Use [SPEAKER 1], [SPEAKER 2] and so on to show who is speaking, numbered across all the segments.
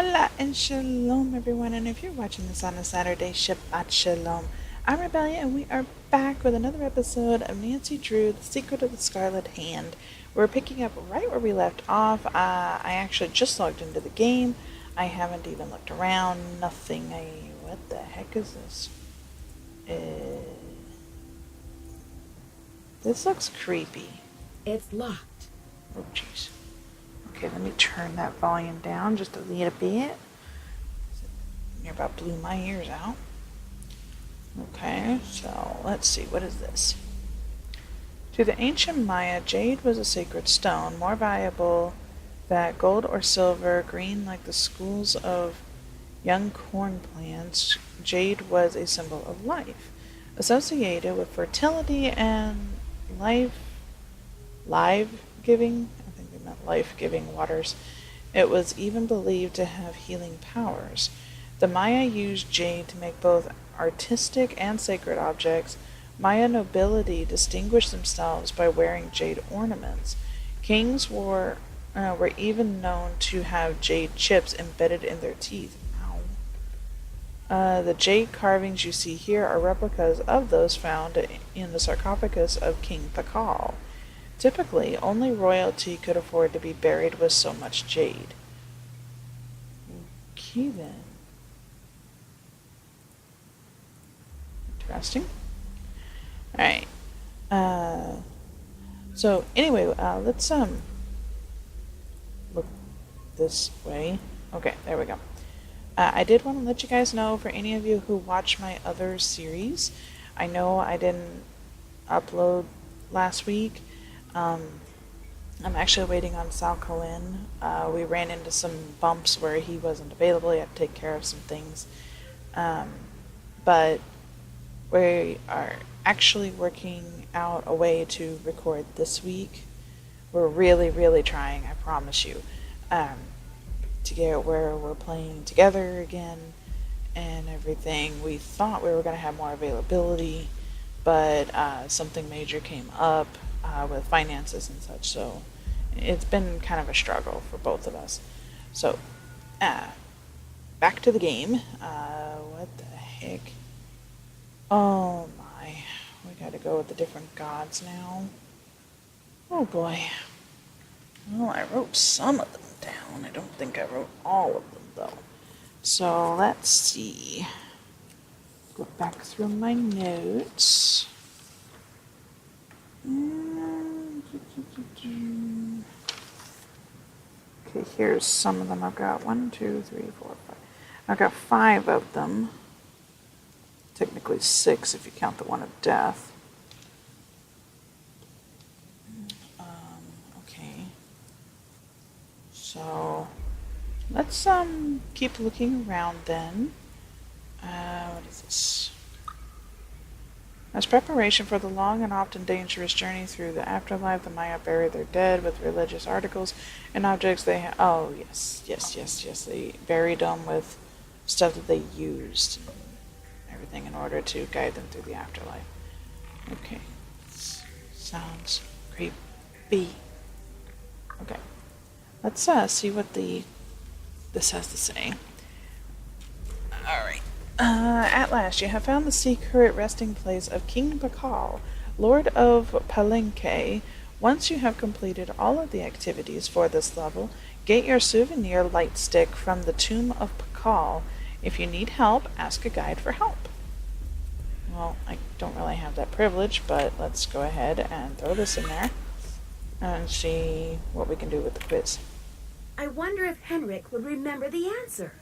[SPEAKER 1] Hola and shalom everyone, and if you're watching this on a Saturday, Shabbat Shalom. I'm Rebellia and we are back with another episode of Nancy Drew, The Secret of the Scarlet Hand. We're picking up right where we left off. I actually just logged into the game. I haven't even looked around, nothing. What the heck is this? This looks creepy.
[SPEAKER 2] It's locked.
[SPEAKER 1] Oh jeez. Okay, let me turn that volume down just a little bit. You about blew my ears out. Okay, so let's see, what is this? To the ancient Maya, jade was a sacred stone, more valuable than gold or silver, green like the schools of young corn plants. Jade was a symbol of life, associated with fertility and life-giving life-giving waters. It was even believed to have healing powers. The Maya used jade to make both artistic and sacred objects. Maya nobility distinguished themselves by wearing jade ornaments. Kings were even known to have jade chips embedded in their teeth. The jade carvings you see here are replicas of those found in the sarcophagus of King Pakal. Typically, only royalty could afford to be buried with so much jade. Okay then. Interesting. Alright. So anyway, let's look this way. Okay, there we go. I did want to let you guys know, for any of you who watch my other series, I know I didn't upload last week. I'm actually waiting on Sal Cohen. We ran into some bumps where he wasn't available. He had to take care of some things. But we are actually working out a way to record this week. We're really, really trying, I promise you, to get where we're playing together again and everything. We thought we were going to have more availability, but something major came up with finances and such, so it's been kind of a struggle for both of us. So, back to the game. What the heck? Oh my, we gotta go with the different gods now. Oh boy. Well, I wrote some of them down. I don't think I wrote all of them though. So, let's see. Go back through my notes. Okay, here's some of them. I've got 1, 2, 3, 4, 5. I've got 5 of them. Technically 6 if you count the one of death. Okay. So let's keep looking around then. What is this? As preparation for the long and often dangerous journey through the afterlife, the Maya buried their dead with religious articles and objects they had. Oh, yes. They buried them with stuff that they used and everything in order to guide them through the afterlife. Okay. Sounds creepy. Okay. Let's see what this has to say. Alright. At last, you have found the secret resting place of King Bakal, Lord of Palenque. Once you have completed all of the activities for this level, get your souvenir light stick from the tomb of Pakal. If you need help, ask a guide for help. Well, I don't really have that privilege, but let's go ahead and throw this in there and see what we can do with the quiz.
[SPEAKER 2] I wonder if Henrik would remember the answer.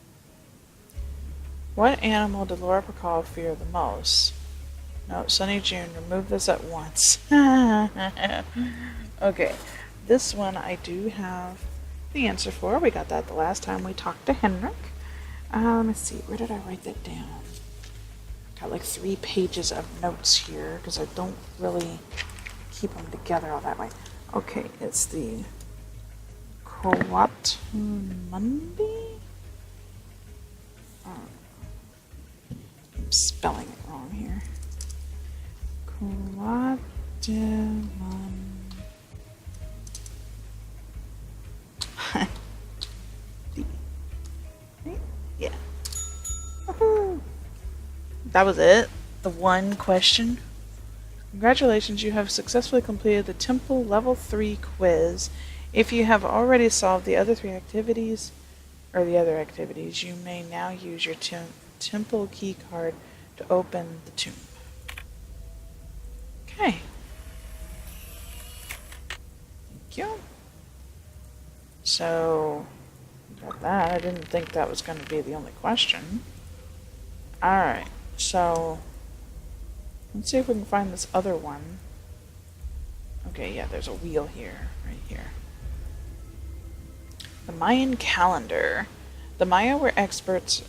[SPEAKER 1] What animal did Laura Pakal fear the most? No, Sunny June, remove this at once. Okay, this one I do have the answer for. We got that the last time we talked to Henrik. Let me see, where did I write that down? Got like 3 pages of notes here because I don't really keep them together all that way. Okay, it's the Coatmundi? I'm spelling it wrong here. That was it? The one question? Congratulations, you have successfully completed the Temple Level 3 quiz. If you have already solved the other activities, you may now use your Temple key card to open the tomb. Okay. Thank you. So, got that. I didn't think that was going to be the only question. Alright, so let's see if we can find this other one. Okay, yeah, there's a wheel here, right here. The Mayan calendar. The Maya were expert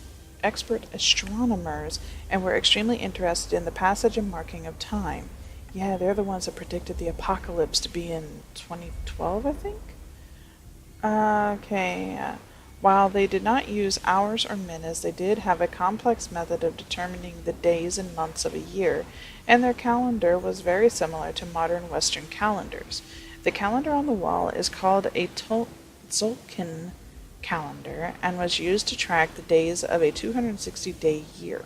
[SPEAKER 1] astronomers and were extremely interested in the passage and marking of time. Yeah, they're the ones that predicted the apocalypse to be in 2012, I think? Okay. While they did not use hours or minutes, they did have a complex method of determining the days and months of a year, and their calendar was very similar to modern Western calendars. The calendar on the wall is called a Tzolk'in calendar and was used to track the days of a 260-day year.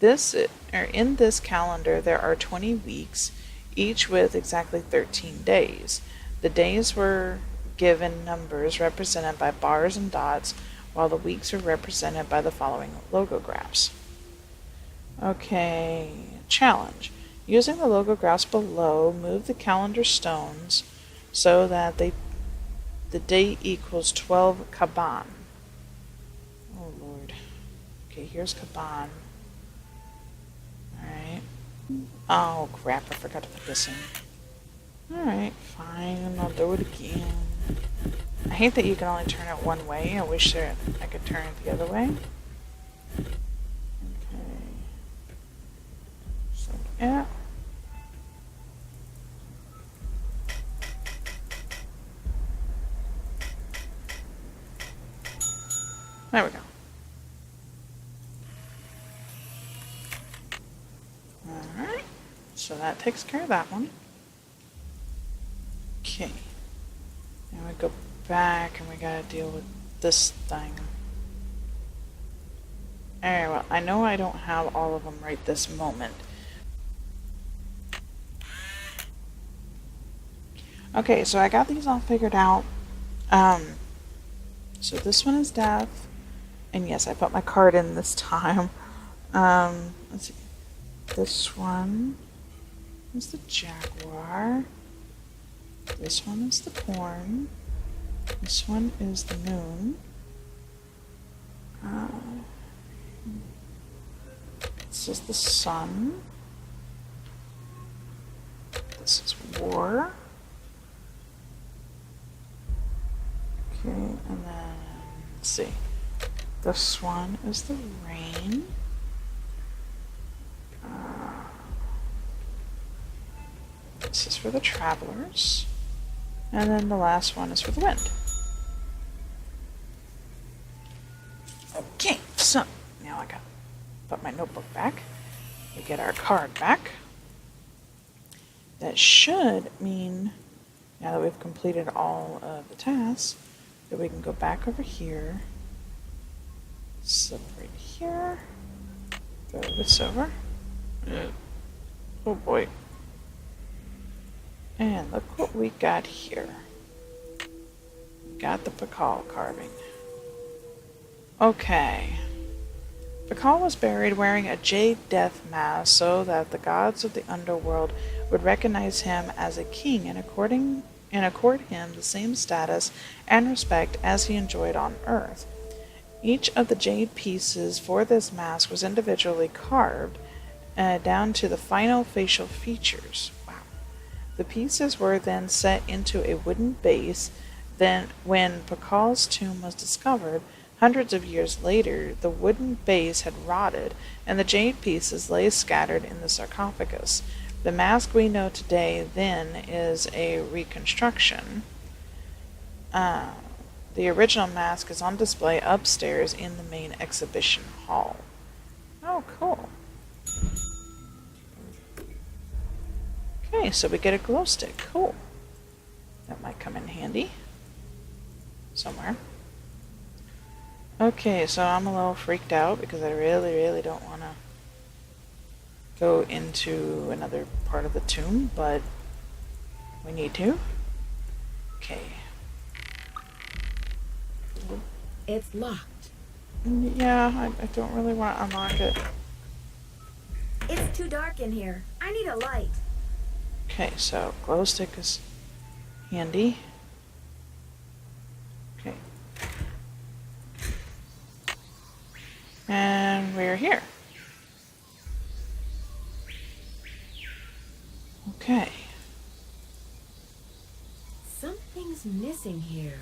[SPEAKER 1] In this calendar, there are 20 weeks, each with exactly 13 days. The days were given numbers represented by bars and dots, while the weeks are represented by the following logographs. Okay, challenge. Using the logographs below, move the calendar stones so that the date equals 12 Kaban. Oh Lord. Okay, here's Kaban. Alright. Oh crap, I forgot to put this in. Alright, fine, I'll do it again. I hate that you can only turn it one way. I wish that I could turn it the other way. Okay. So, yeah. There we go. Alright. So that takes care of that one. Okay. Now we go back and we gotta deal with this thing. Alright, well, I know I don't have all of them right this moment. Okay, so I got these all figured out. So this one is death. And yes, I put my card in this time. Let's see. This one is the jaguar. This one is the corn. This one is the moon. This is the sun. This is war. Okay, and then, let's see. This one is the rain. This is for the travelers. And then the last one is for the wind. Okay, so now I gotta put my notebook back. We get our card back. That should mean, now that we've completed all of the tasks, that we can go back over here. So right here. Throw this over. Oh boy. And look what we got here. We got the Pakal carving. Okay. Pakal was buried wearing a jade death mask so that the gods of the underworld would recognize him as a king and accord him the same status and respect as he enjoyed on Earth. Each of the jade pieces for this mask was individually carved down to the final facial features. Wow. The pieces were then set into a wooden base. Then, when Pakal's tomb was discovered, hundreds of years later, the wooden base had rotted, and the jade pieces lay scattered in the sarcophagus. The mask we know today, then, is a reconstruction. The original mask is on display upstairs in the main exhibition hall. Oh, cool. Okay, so we get a glow stick. Cool. That might come in handy somewhere. Okay, so I'm a little freaked out because I really don't want to go into another part of the tomb, but we need to. Okay.
[SPEAKER 2] It's locked.
[SPEAKER 1] Yeah, I don't really want to unlock it.
[SPEAKER 2] It's too dark in here. I need a light.
[SPEAKER 1] Okay, so glow stick is handy. Okay. And we're here. Okay.
[SPEAKER 2] Something's missing here.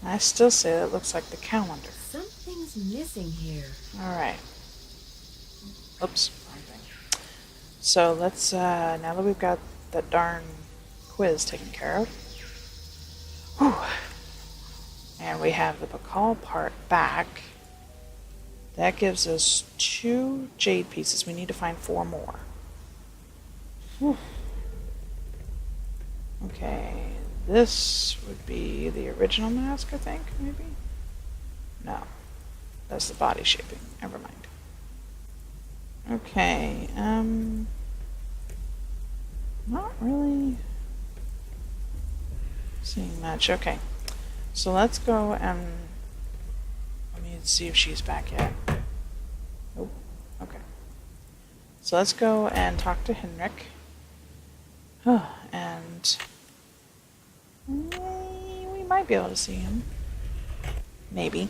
[SPEAKER 1] I still say that looks like the calendar.
[SPEAKER 2] Something's missing here.
[SPEAKER 1] Alright. Oops, wrong thing. So let's, now that we've got that darn quiz taken care of. Whew. And we have the Bacall part back. That gives us 2 jade pieces. We need to find 4 more. Whew. Okay, this would be the original mask, I think, maybe? No. That's the body shaping. Never mind. Okay, not really seeing much. Okay, so let's go and let me see if she's back yet. Nope. Okay. So let's go and talk to Henrik. And we might be able to see him. Maybe.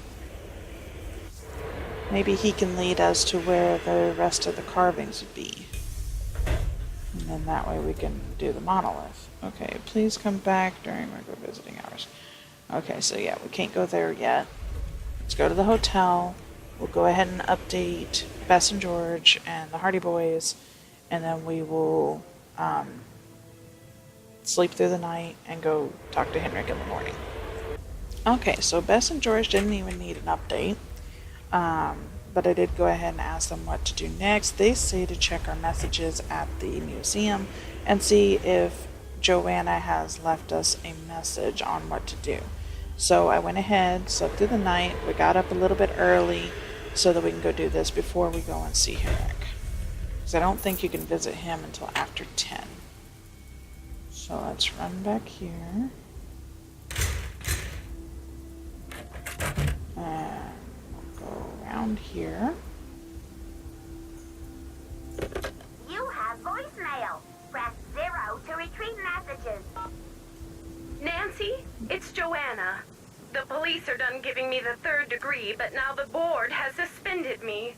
[SPEAKER 1] Maybe he can lead us to where the rest of the carvings would be. And then that way we can do the monolith. Okay, please come back during regular visiting hours. Okay, so yeah, we can't go there yet. Let's go to the hotel. We'll go ahead and update Bess and George and the Hardy Boys. And then we will sleep through the night and go talk to Henrik in the morning. Okay, so Bess and George didn't even need an update. But I did go ahead and ask them what to do next. They say to check our messages at the museum and see if Joanna has left us a message on what to do. So I went ahead, slept through the night. We got up a little bit early so that we can go do this before we go and see Henrik. Because I don't think you can visit him until after 10. So let's run back here. And we'll go around here.
[SPEAKER 3] You have voicemail. Press 0 to retrieve messages.
[SPEAKER 4] Nancy, it's Joanna. The police are done giving me the 3rd degree, but now the board has suspended me.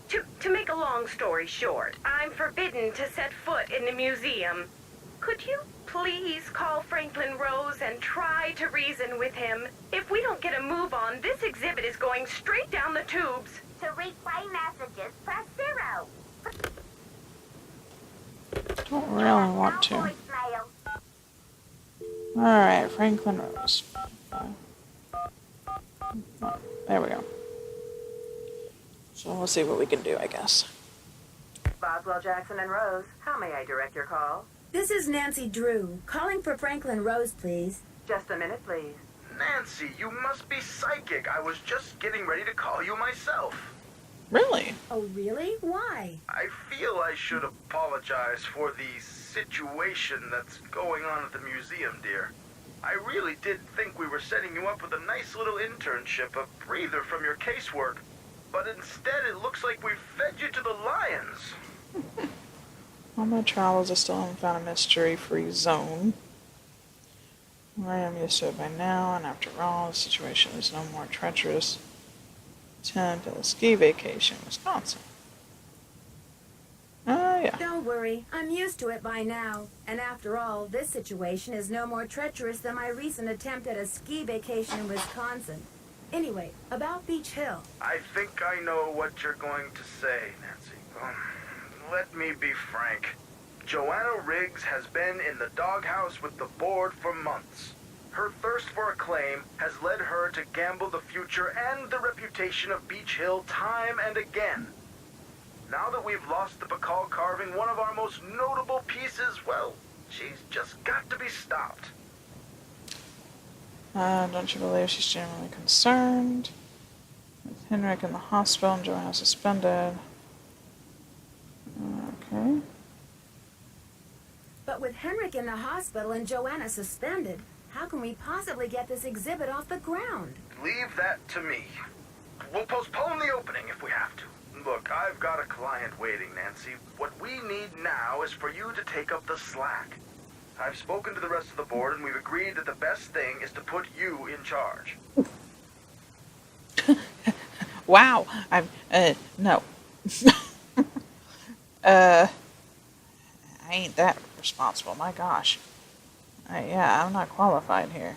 [SPEAKER 4] To make a long story short, I'm forbidden to set foot in the museum. Could you please call Franklin Rose and try to reason with him? If we don't get a move on, this exhibit is going straight down the tubes.
[SPEAKER 3] To replay messages, press 0.
[SPEAKER 1] Don't really want to.
[SPEAKER 3] Voicemail.
[SPEAKER 1] Alright, Franklin Rose. There we go. So we'll see what we can do, I guess.
[SPEAKER 5] Boswell, Jackson, and Rose, how may I direct your call?
[SPEAKER 2] This is Nancy Drew, calling for Franklin Rose, please.
[SPEAKER 5] Just a minute, please.
[SPEAKER 6] Nancy, you must be psychic. I was just getting ready to call you myself.
[SPEAKER 1] Really?
[SPEAKER 2] Oh, really? Why?
[SPEAKER 6] I feel I should apologize for the situation that's going on at the museum, dear. I really did think we were setting you up with a nice little internship, a breather from your casework. But instead, it looks like we've fed you to the lions.
[SPEAKER 1] On my travels, I still haven't found a mystery-free zone. I am used to it by now, and after all, the situation is no more treacherous. Attempt at a ski vacation in Wisconsin. Yeah.
[SPEAKER 2] Don't worry, I'm used to it by now. And after all, this situation is no more treacherous than my recent attempt at a ski vacation in Wisconsin. Anyway, about Beach Hill.
[SPEAKER 6] I think I know what you're going to say, Nancy. Let me be frank. Joanna Riggs has been in the doghouse with the board for months. Her thirst for acclaim has led her to gamble the future and the reputation of Beach Hill time and again. Now that we've lost the Bacall carving, one of our most notable pieces, well, she's just got to be stopped.
[SPEAKER 1] Don't you believe she's genuinely concerned? With Henrik in the hospital and Joanna suspended. Okay.
[SPEAKER 2] But with Henrik in the hospital and Joanna suspended, how can we possibly get this exhibit off the ground?
[SPEAKER 6] Leave that to me. We'll postpone the opening if we have to. Look, I've got a client waiting, Nancy. What we need now is for you to take up the slack. I've spoken to the rest of the board, and we've agreed that the best thing is to put you in charge.
[SPEAKER 1] Wow. No. I ain't that responsible. My gosh. Yeah, I'm not qualified here.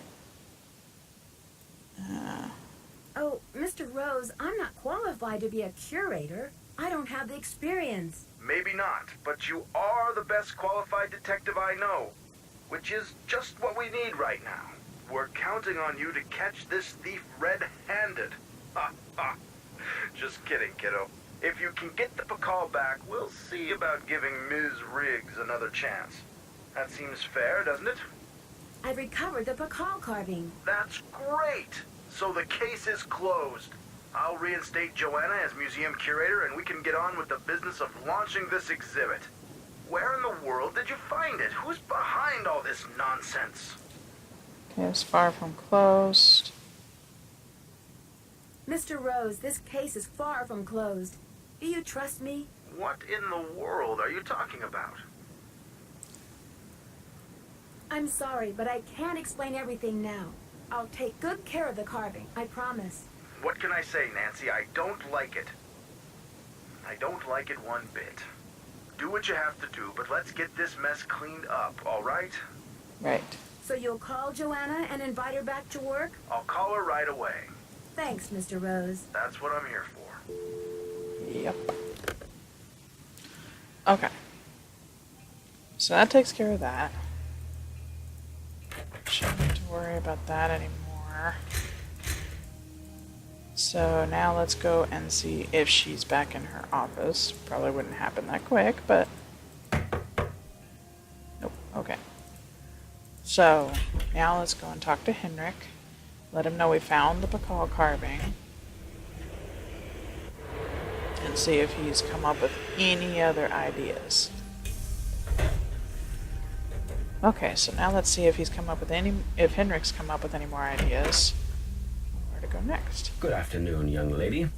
[SPEAKER 2] Oh, Mr. Rose, I'm not qualified to be a curator. I don't have the experience.
[SPEAKER 6] Maybe not, but you are the best qualified detective I know, which is just what we need right now. We're counting on you to catch this thief red-handed. Ha ha. Just kidding, kiddo. If you can get the Pakal back, we'll see about giving Ms. Riggs another chance. That seems fair, doesn't it?
[SPEAKER 2] I've recovered the Pakal carving.
[SPEAKER 6] That's great! So the case is closed. I'll reinstate Joanna as museum curator, and we can get on with the business of launching this exhibit. Where in the world did you find it? Who's behind all this nonsense?
[SPEAKER 1] Okay, it's far from closed.
[SPEAKER 2] Mr. Rose, this case is far from closed. Do you trust me?
[SPEAKER 6] What in the world are you talking about?
[SPEAKER 2] I'm sorry, but I can't explain everything now. I'll take good care of the carving, I promise.
[SPEAKER 6] What can I say, Nancy? I don't like it. I don't like it one bit. Do what you have to do, but let's get this mess cleaned up, all right?
[SPEAKER 1] Right.
[SPEAKER 2] So you'll call Joanna and invite her back to work?
[SPEAKER 6] I'll call her right away.
[SPEAKER 2] Thanks, Mr. Rose.
[SPEAKER 6] That's what I'm here for.
[SPEAKER 1] Yep. Okay. So that takes care of that. Shouldn't have to worry about that anymore. So now let's go and see if she's back in her office. Probably wouldn't happen that quick, but... Nope. Okay. So, now let's go and talk to Henrik. Let him know we found the Pakal carving. And see if he's come up with any other ideas. Okay, so now let's see if he's come up with if Henrik's come up with any more ideas. Where to go next?
[SPEAKER 7] Good afternoon, young lady.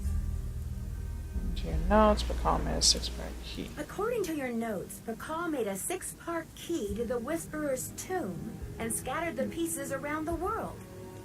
[SPEAKER 1] Into your notes, Pakal made a 6-part key.
[SPEAKER 2] According to your notes, Pakal made a 6-part key to the Whisperer's tomb and scattered the pieces around the world.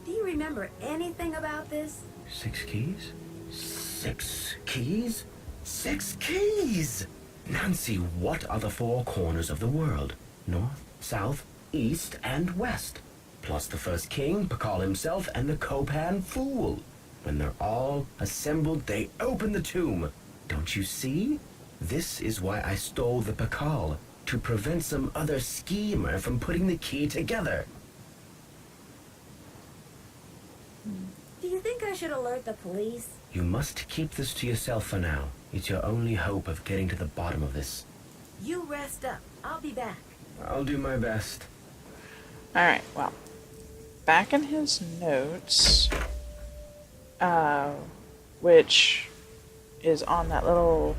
[SPEAKER 2] Do you remember anything about this?
[SPEAKER 7] 6 keys? 6 keys? 6 keys! Nancy, what are the 4 corners of the world? North, south, east, and west. Plus the first king, Pakal himself, and the Copan fool. When they're all assembled, they open the tomb. Don't you see? This is why I stole the Pakal, to prevent some other schemer from putting the key together.
[SPEAKER 2] Do you think I should alert the police?
[SPEAKER 7] You must keep this to yourself for now. It's your only hope of getting to the bottom of this.
[SPEAKER 2] You rest up. I'll be back.
[SPEAKER 7] I'll do my best.
[SPEAKER 1] Alright, well. Back in his notes, which is on that little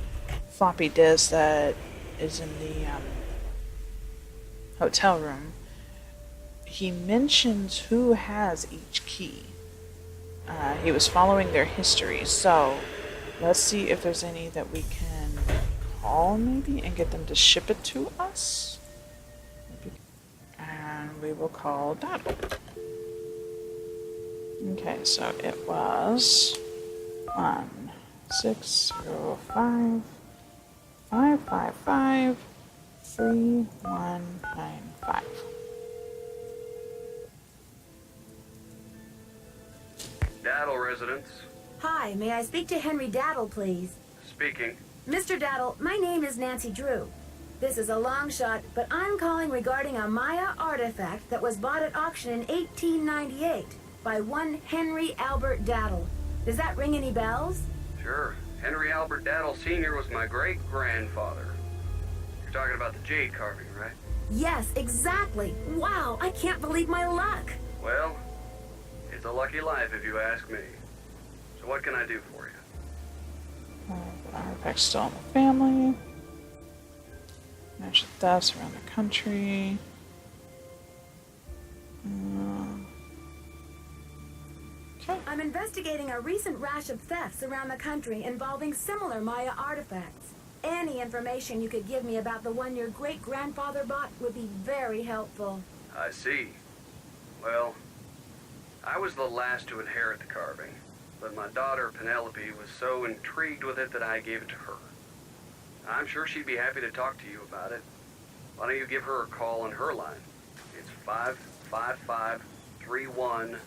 [SPEAKER 1] floppy disk that is in the hotel room, he mentions who has each key. He was following their history, so let's see if there's any that we can call maybe and get them to ship it to us. And we will call Daddle. Okay, so it was 1-605-555-3195.
[SPEAKER 8] Daddle residence.
[SPEAKER 2] Hi, may I speak to Henry Daddle, please?
[SPEAKER 8] Speaking.
[SPEAKER 2] Mr. Daddle, my name is Nancy Drew. This is a long shot, but I'm calling regarding a Maya artifact that was bought at auction in 1898 by one Henry Albert Daddle. Does that ring any bells?
[SPEAKER 8] Sure. Henry Albert Daddle Sr. was my great-grandfather. You're talking about the Jade carving, right?
[SPEAKER 2] Yes, exactly. Wow, I can't believe my luck.
[SPEAKER 8] Well, it's a lucky life if you ask me. So what can I do for you?
[SPEAKER 1] The artifact's still in the family. Match thefts around the country. Okay.
[SPEAKER 2] I'm investigating a recent rash of thefts around the country involving similar Maya artifacts. Any information you could give me about the one your great-grandfather bought would be very helpful.
[SPEAKER 8] I see. Well, I was the last to inherit the carving, but my daughter Penelope was so intrigued with it that I gave it to her. I'm sure she'd be happy to talk to you about it. Why don't you give her a call on her line? It's 555-3197.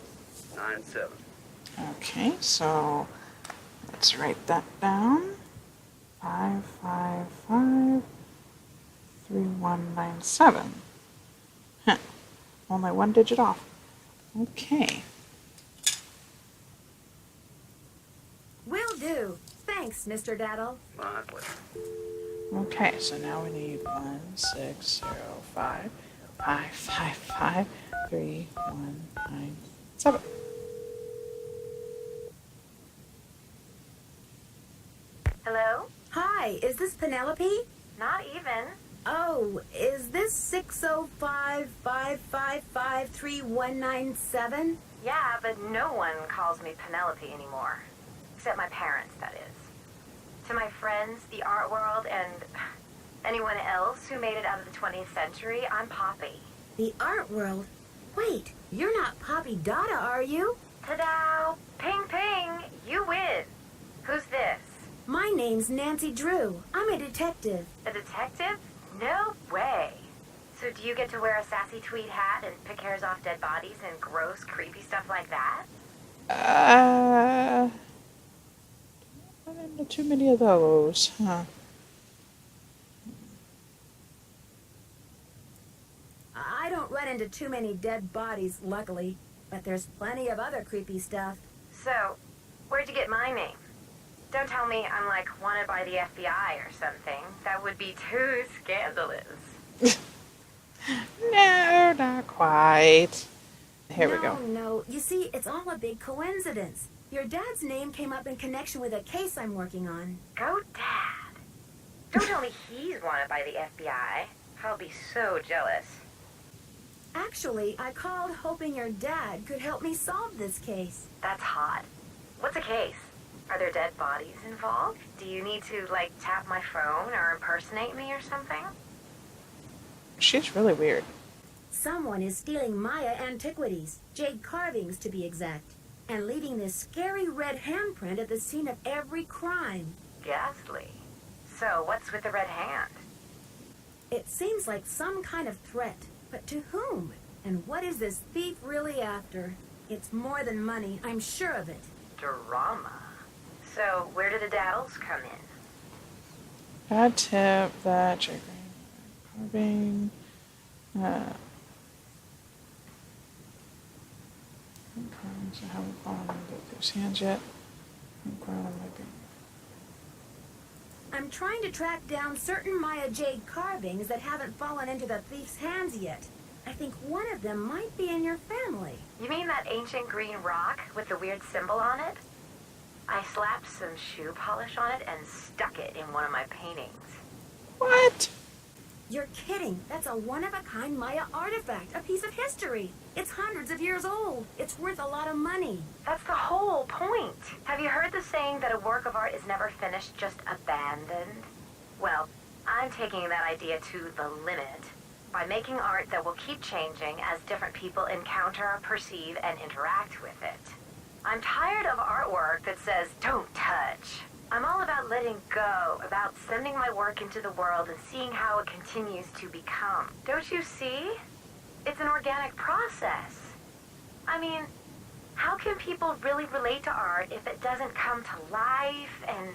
[SPEAKER 1] Okay, so let's write that down. 555-3197. Huh. Only one digit off. Okay.
[SPEAKER 2] Will do. Thanks, Mr. Daddle.
[SPEAKER 8] My pleasure.
[SPEAKER 1] Okay, so now we need 16055553197.
[SPEAKER 5] Hello?
[SPEAKER 2] Hi, is this Penelope?
[SPEAKER 5] Not even.
[SPEAKER 2] Oh, is this 605-555-3197?
[SPEAKER 5] Yeah, but no one calls me Penelope anymore. Except my parents, that is. To my friends, the art world, and anyone else who made it out of the 20th century, I'm Poppy.
[SPEAKER 2] The art world? Wait, you're not Poppy Dada, are you?
[SPEAKER 5] Ta-da! Ping ping! You win! Who's this?
[SPEAKER 2] My name's Nancy Drew. I'm a detective.
[SPEAKER 5] A detective? No way! So do you get to wear a sassy tweed hat and pick hairs off dead bodies and gross, creepy stuff like that?
[SPEAKER 1] Not into too many of those, huh?
[SPEAKER 2] I don't run into too many dead bodies, luckily, but there's plenty of other creepy stuff.
[SPEAKER 5] So, where'd you get my name? Don't tell me I'm like wanted by the FBI or something. That would be too scandalous.
[SPEAKER 1] No, not quite. Here we go.
[SPEAKER 2] No. You see, it's all a big coincidence. Your dad's name came up in connection with a case I'm working on.
[SPEAKER 5] Go Dad. Don't tell me he's wanted by the FBI. I'll be so jealous.
[SPEAKER 2] Actually, I called hoping your dad could help me solve this case.
[SPEAKER 5] That's hot. What's a case? Are there dead bodies involved? Do you need to, like, tap my phone or impersonate me or something?
[SPEAKER 1] She's really weird.
[SPEAKER 2] Someone is stealing Maya antiquities, jade carvings to be exact, and leaving this scary red handprint at the scene of every crime.
[SPEAKER 5] Ghastly. So, what's with the red hand?
[SPEAKER 2] It seems like some kind of threat, but to whom? And what is this thief really after? It's more than money, I'm sure of it.
[SPEAKER 5] Drama. So, where do the daddles come in?
[SPEAKER 1] Bad tip that Jade carving. Carvings that haven't fallen into those hands yet.
[SPEAKER 2] I'm trying to track down certain Maya jade carvings that haven't fallen into the thief's hands yet. I think one of them might be in your family.
[SPEAKER 5] You mean that ancient green rock with the weird symbol on it? I slapped some shoe polish on it and stuck it in one of my paintings.
[SPEAKER 1] What?
[SPEAKER 2] You're kidding. That's a one-of-a-kind Maya artifact, a piece of history. It's hundreds of years old. It's worth a lot of money.
[SPEAKER 5] That's the whole point. Have you heard the saying that a work of art is never finished, just abandoned? Well, I'm taking that idea to the limit by making art that will keep changing as different people encounter, perceive, and interact with it. I'm tired of artwork that says, don't touch. I'm all about letting go, about sending my work into the world and seeing how it continues to become. Don't you see? It's an organic process. I mean, how can people really relate to art if it doesn't come to life and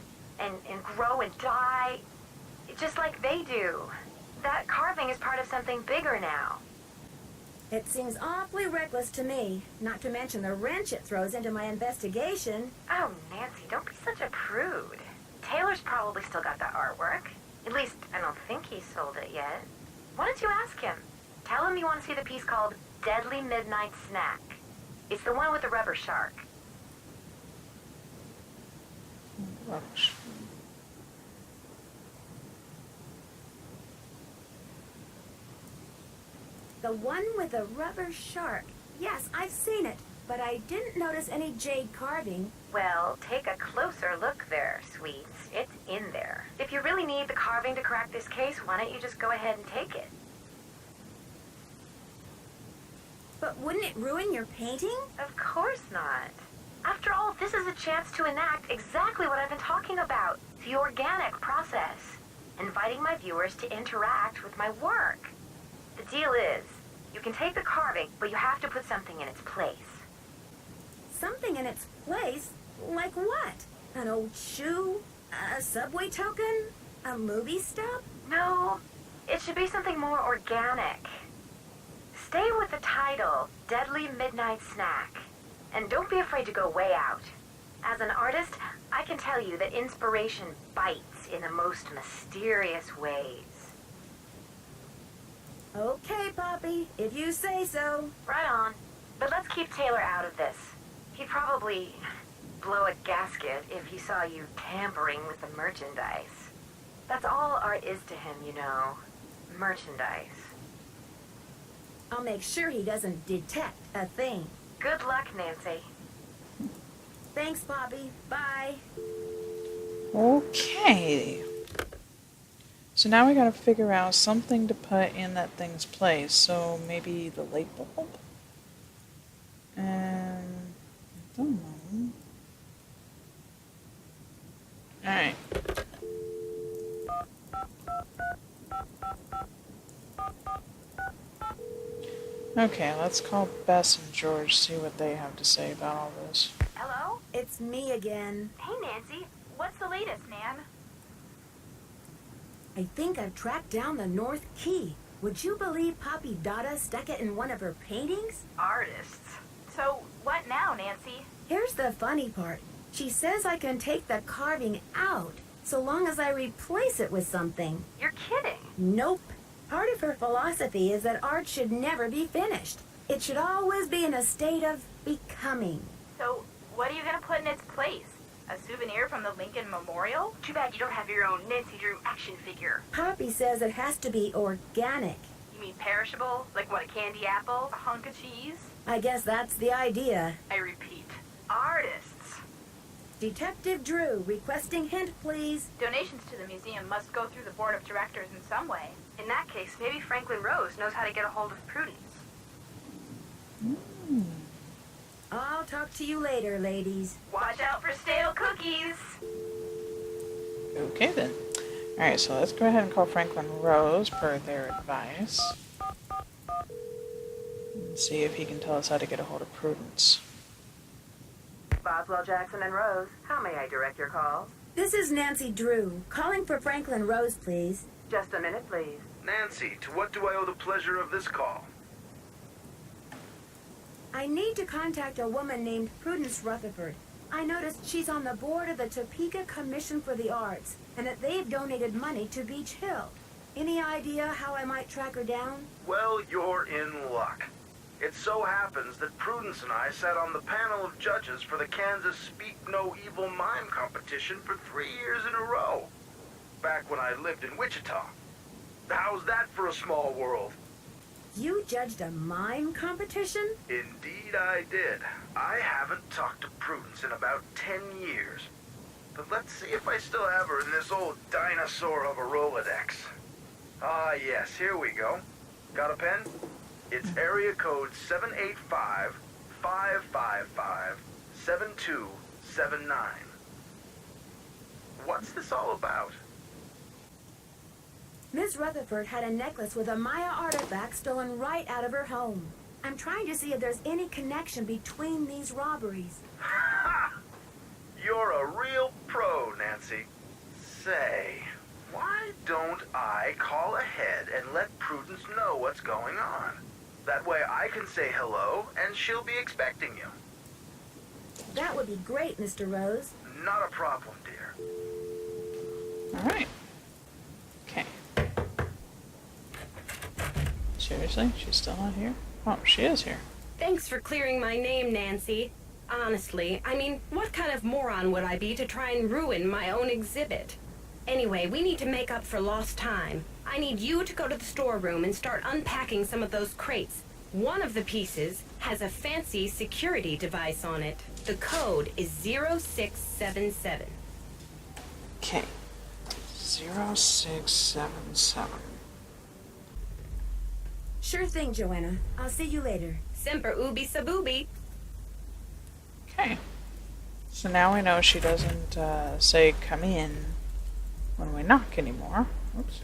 [SPEAKER 5] grow and die just like they do? That carving is part of something bigger now.
[SPEAKER 2] It seems awfully reckless to me, not to mention the wrench it throws into my investigation.
[SPEAKER 5] Oh, Nancy, don't be such a prude. Taylor's probably still got that artwork. At least, I don't think he sold it yet. Why don't you ask him? Tell him you want to see the piece called Deadly Midnight Snack. It's the one with the rubber shark.
[SPEAKER 2] The one with the rubber shark. Yes, I've seen it, but I didn't notice any jade carving.
[SPEAKER 5] Well, take a closer look there, sweets. It's in there. If you really need the carving to crack this case, why don't you just go ahead and take it?
[SPEAKER 2] But wouldn't it ruin your painting?
[SPEAKER 5] Of course not. After all, this is a chance to enact exactly what I've been talking about. The organic process. Inviting my viewers to interact with my work. The deal is, you can take the carving, but you have to put something in its place.
[SPEAKER 2] Something in its place? Like what? An old shoe? A subway token? A movie stop?
[SPEAKER 5] No, it should be something more organic. Stay with the title, Deadly Midnight Snack. And don't be afraid to go way out. As an artist, I can tell you that inspiration bites in the most mysterious ways.
[SPEAKER 2] Okay, Poppy, if you say so.
[SPEAKER 5] Right on. But let's keep Taylor out of this. He'd probably blow a gasket if he saw you tampering with the merchandise. That's all art is to him, you know. Merchandise.
[SPEAKER 2] I'll make sure he doesn't detect a thing.
[SPEAKER 5] Good luck, Nancy.
[SPEAKER 2] Thanks, Poppy. Bye.
[SPEAKER 1] Okay. So now we gotta figure out something to put in that thing's place. So maybe the light bulb? And I don't know. Alright. Okay, let's call Bess and George, see what they have to say about all this.
[SPEAKER 3] Hello?
[SPEAKER 2] It's me again.
[SPEAKER 3] Hey, Nancy. What's the latest, man?
[SPEAKER 2] I think I've tracked down the North Key. Would you believe Poppy Dada stuck it in one of her paintings?
[SPEAKER 3] Artists. So, what now, Nancy?
[SPEAKER 2] Here's the funny part. She says I can take the carving out, so long as I replace it with something.
[SPEAKER 5] You're kidding.
[SPEAKER 2] Nope. Part of her philosophy is that art should never be finished. It should always be in a state of becoming.
[SPEAKER 3] So, what are you gonna put in its place? A souvenir from the Lincoln Memorial? Too bad you don't have your own Nancy Drew action figure.
[SPEAKER 2] Poppy says it has to be organic.
[SPEAKER 3] You mean perishable? Like what, a candy apple? A hunk of cheese?
[SPEAKER 2] I guess that's the idea.
[SPEAKER 3] I repeat, artists.
[SPEAKER 2] Detective Drew, requesting hint, please.
[SPEAKER 3] Donations to the museum must go through the board of directors in some way. In that case, maybe Franklin Rose knows how to get a hold of Prudence.
[SPEAKER 2] I'll talk to you later, ladies.
[SPEAKER 3] Watch out for stale cookies!
[SPEAKER 1] Okay then. Alright, so let's go ahead and call Franklin Rose per their advice. And see if he can tell us how to get a hold of Prudence.
[SPEAKER 5] Boswell, Jackson, and Rose, how may I direct your call?
[SPEAKER 2] This is Nancy Drew, calling for Franklin Rose, please.
[SPEAKER 5] Just a minute, please.
[SPEAKER 6] Nancy, to what do I owe the pleasure of this call?
[SPEAKER 2] I need to contact a woman named Prudence Rutherford. I noticed she's on the board of the Topeka Commission for the Arts, and that they've donated money to Beach Hill. Any idea how I might track her down?
[SPEAKER 6] Well, you're in luck. It so happens that Prudence and I sat on the panel of judges for the Kansas Speak No Evil Mime competition for 3 years in a row. Back when I lived in Wichita. How's that for a small world?
[SPEAKER 2] You judged a mime competition?
[SPEAKER 6] Indeed I did. I haven't talked to Prudence in about 10 years. But let's see if I still have her in this old dinosaur of a Rolodex. Ah, yes, here we go. Got a pen? It's area code 785-555-7279. What's this all about?
[SPEAKER 2] Ms. Rutherford had a necklace with a Maya artifact stolen right out of her home. I'm trying to see if there's any connection between these robberies.
[SPEAKER 6] Ha! You're a real pro, Nancy. Say, why don't I call ahead and let Prudence know what's going on? That way I can say hello and she'll be expecting you.
[SPEAKER 2] That would be great, Mr. Rose.
[SPEAKER 6] Not a problem, dear.
[SPEAKER 1] Alright. Okay. Seriously? She's still not here? Oh, she is here.
[SPEAKER 4] Thanks for clearing my name, Nancy. Honestly, I mean, what kind of moron would I be to try and ruin my own exhibit? Anyway, we need to make up for lost time. I need you to go to the storeroom and start unpacking some of those crates. One of the pieces has a fancy security device on it. The code is 0677.
[SPEAKER 1] Okay. 0677.
[SPEAKER 2] Sure thing, Joanna. I'll see you later.
[SPEAKER 4] Semper ubi saboobi.
[SPEAKER 1] Okay. So now we know she doesn't say come in when we knock anymore. Oops.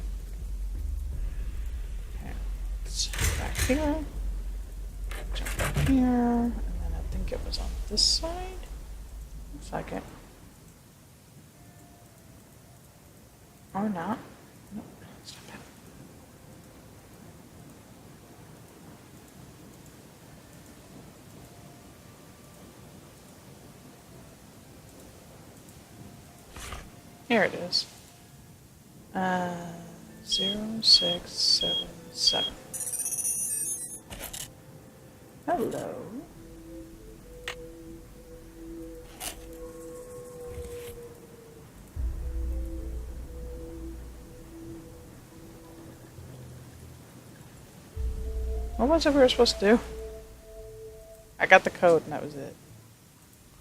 [SPEAKER 1] Okay. Let's head back here. Jump back here. And then I think it was on this side. Looks like it. Or not. Nope. Stop it. Here it is. 0677. Hello. What was it we were supposed to do? I got the code and that was it.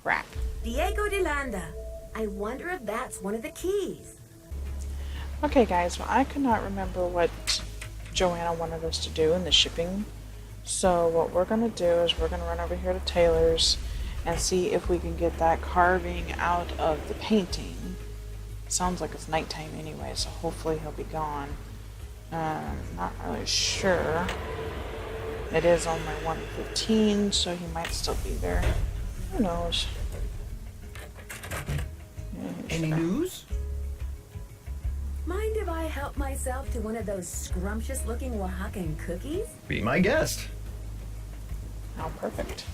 [SPEAKER 1] Crap.
[SPEAKER 2] Diego de Landa. I wonder if that's one of the keys.
[SPEAKER 1] Okay guys, well I could not remember what Joanna wanted us to do in the shipping. So what we're going to do is we're going to run over here to Taylor's and see if we can get that carving out of the painting. Sounds like it's nighttime anyway, so hopefully he'll be gone. Not really sure. It is only 1:15, so he might still be there. Who knows?
[SPEAKER 7] Any news?
[SPEAKER 2] Mind if I help myself to one of those scrumptious-looking Oaxacan cookies?
[SPEAKER 9] Be my guest.
[SPEAKER 1] How perfect.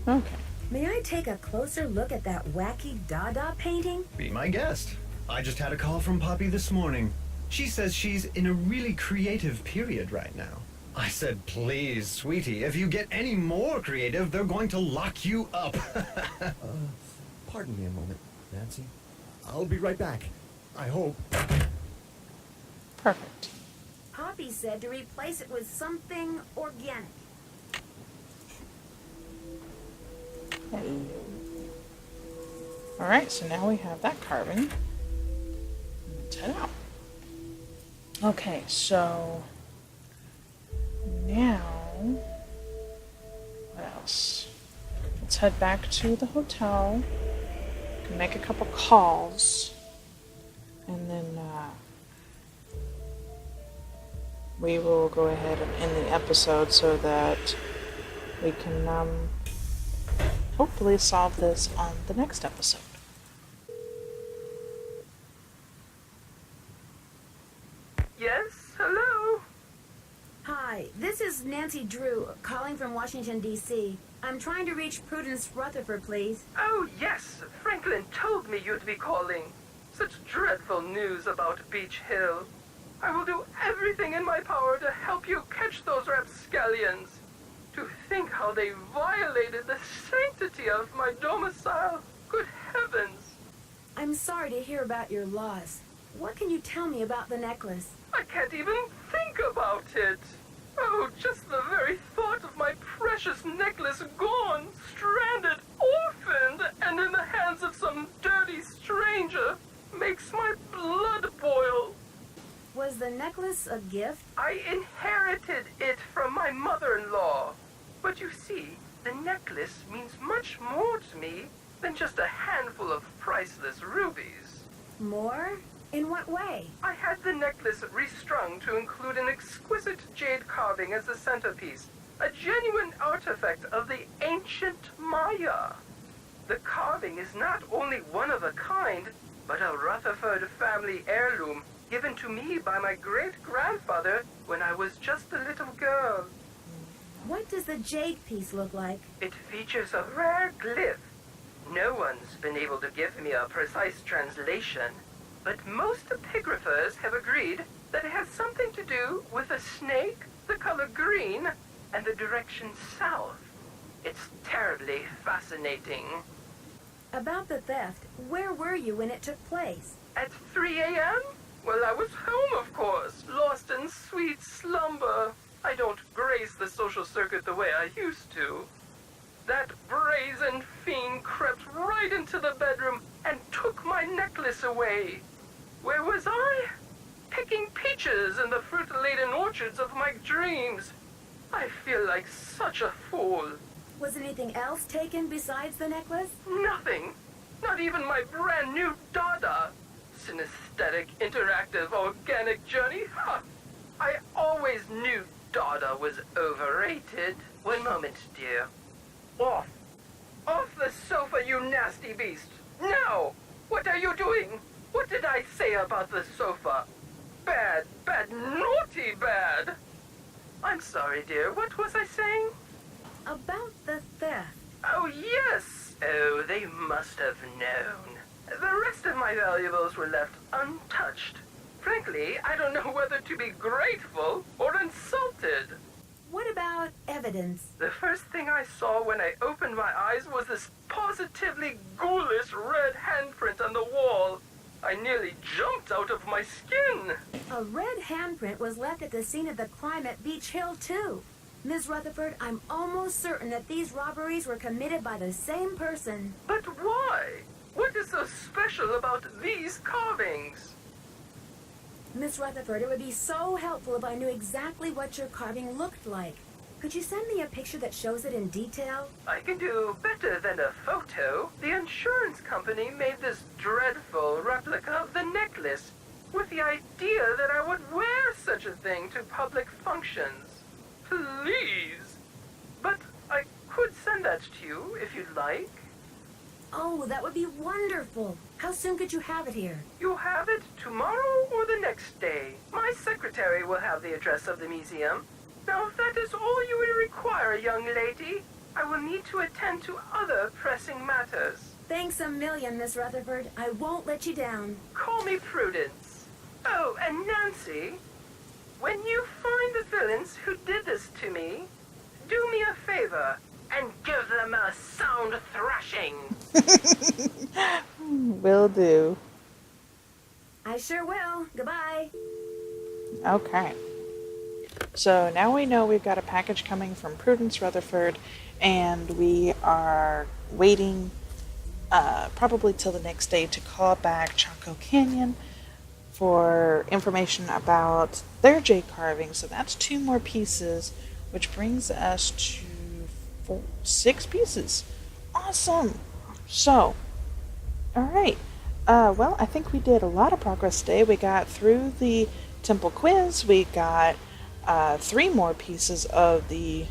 [SPEAKER 1] Okay.
[SPEAKER 2] May I take a closer look at that wacky Dada painting?
[SPEAKER 9] Be my guest. I just had a call from Poppy this morning. She says she's in a really creative period right now. I said, please, sweetie, if you get any more creative, they're going to lock you up.
[SPEAKER 10] Pardon me a moment, Nancy. I'll be right back. I hope.
[SPEAKER 1] Perfect.
[SPEAKER 2] Poppy said to replace it with something organic.
[SPEAKER 1] Hello. Alright, so now we have that carving. Let's head out. Okay, so now what else? Let's head back to the hotel. Can make a couple calls, and then we will go ahead and end the episode so that we can hopefully solve this on the next episode.
[SPEAKER 11] Yes, hello?
[SPEAKER 2] Hi, this is Nancy Drew, calling from Washington, D.C. I'm trying to reach Prudence Rutherford, please.
[SPEAKER 11] Oh, yes, Franklin told me you'd be calling. Such dreadful news about Beach Hill. I will do everything in my power to help you catch those rapscallions. To think how they violated the sanctity of my domicile. Good heavens.
[SPEAKER 2] I'm sorry to hear about your loss. What can you tell me about the necklace?
[SPEAKER 11] I can't even think about it. Oh, just the very thought of my precious necklace gone, stranded, orphaned, and in the hands of some dirty stranger makes my blood boil.
[SPEAKER 2] Was the necklace a gift?
[SPEAKER 11] I inherited it from my mother-in-law. But you see, the necklace means much more to me than just a handful of priceless rubies.
[SPEAKER 2] More? In what way?
[SPEAKER 11] I had the necklace restrung to include an exquisite jade carving as the centerpiece, a genuine artifact of the ancient Maya. The carving is not only one of a kind, but a Rutherford family heirloom given to me by my great-grandfather when I was just a little girl.
[SPEAKER 2] What does the jade piece look like?
[SPEAKER 11] It features a rare glyph. No one's been able to give me a precise translation, but most epigraphers have agreed that it has something to do with a snake, the color green, and the direction south. It's terribly fascinating.
[SPEAKER 2] About the theft, where were you when it took place?
[SPEAKER 11] At 3 a.m.? Well, I was home, of course, lost in sweet slumber. I don't grace the social circuit the way I used to. That brazen fiend crept right into the bedroom and took my necklace away. Where was I? Picking peaches in the fruit-laden orchards of my dreams. I feel like such a fool.
[SPEAKER 2] Was anything else taken besides the necklace?
[SPEAKER 11] Nothing. Not even my brand new Dada. Synesthetic, interactive, organic journey? Huh. I always knew Dada was overrated. One moment, dear. Off. Off the sofa, you nasty beast. Now! What are you doing? What did I say about the sofa? Bad, bad, naughty bad. I'm sorry, dear. What was I saying?
[SPEAKER 2] About the theft.
[SPEAKER 11] Oh, yes. Oh, they must have known. The rest of my valuables were left untouched. Frankly, I don't know whether to be grateful or insulted.
[SPEAKER 2] What about evidence?
[SPEAKER 11] The first thing I saw when I opened my eyes was this positively ghoulish red handprint on the wall. I nearly jumped out of my skin.
[SPEAKER 2] A red handprint was left at the scene of the crime at Beach Hill, too. Ms. Rutherford, I'm almost certain that these robberies were committed by the same person.
[SPEAKER 11] But why? What is so special about these carvings?
[SPEAKER 2] Miss Rutherford, it would be so helpful if I knew exactly what your carving looked like. Could you send me a picture that shows it in detail?
[SPEAKER 11] I can do better than a photo. The insurance company made this dreadful replica of the necklace with the idea that I would wear such a thing to public functions. Please. But I could send that to you if you'd like.
[SPEAKER 2] Oh, that would be wonderful. How soon could you have it here?
[SPEAKER 11] You have it tomorrow or the next day. My secretary will have the address of the museum. Now, if that is all you will require, young lady, I will need to attend to other pressing matters.
[SPEAKER 2] Thanks a million, Miss Rutherford. I won't let you down.
[SPEAKER 11] Call me Prudence. Oh, and Nancy, when you find the villains who did this to me, do me a favor and give them a sound thrashing.
[SPEAKER 1] Will do.
[SPEAKER 2] I sure will. Goodbye.
[SPEAKER 1] Okay. So now we know we've got a package coming from Prudence Rutherford, and we are waiting probably till the next day to call back Chaco Canyon for information about their jade carving. So that's 2 more pieces, which brings us to 6 pieces. Awesome. So, alright. Well, I think we did a lot of progress today. We got through the temple quiz. We got 3 more pieces of the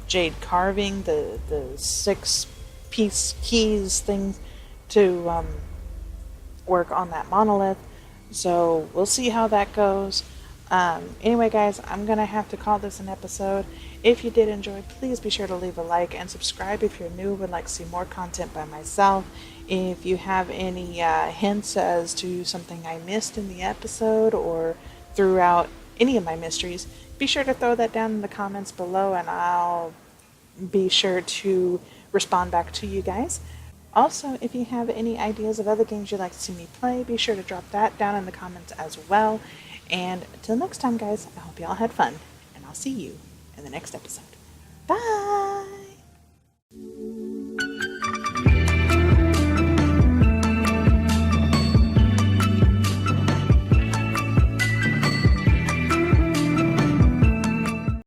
[SPEAKER 1] jade carving, the 6-piece keys thing to work on that monolith. So we'll see how that goes. Anyway, guys, I'm going to have to call this an episode. If you did enjoy, please be sure to leave a like and subscribe if you're new and would like to see more content by myself. If you have any hints as to something I missed in the episode or throughout any of my mysteries, be sure to throw that down in the comments below and I'll be sure to respond back to you guys. Also, if you have any ideas of other games you'd like to see me play, be sure to drop that down in the comments as well. And until next time, guys, I hope you all had fun, and I'll see you in the next episode. Bye!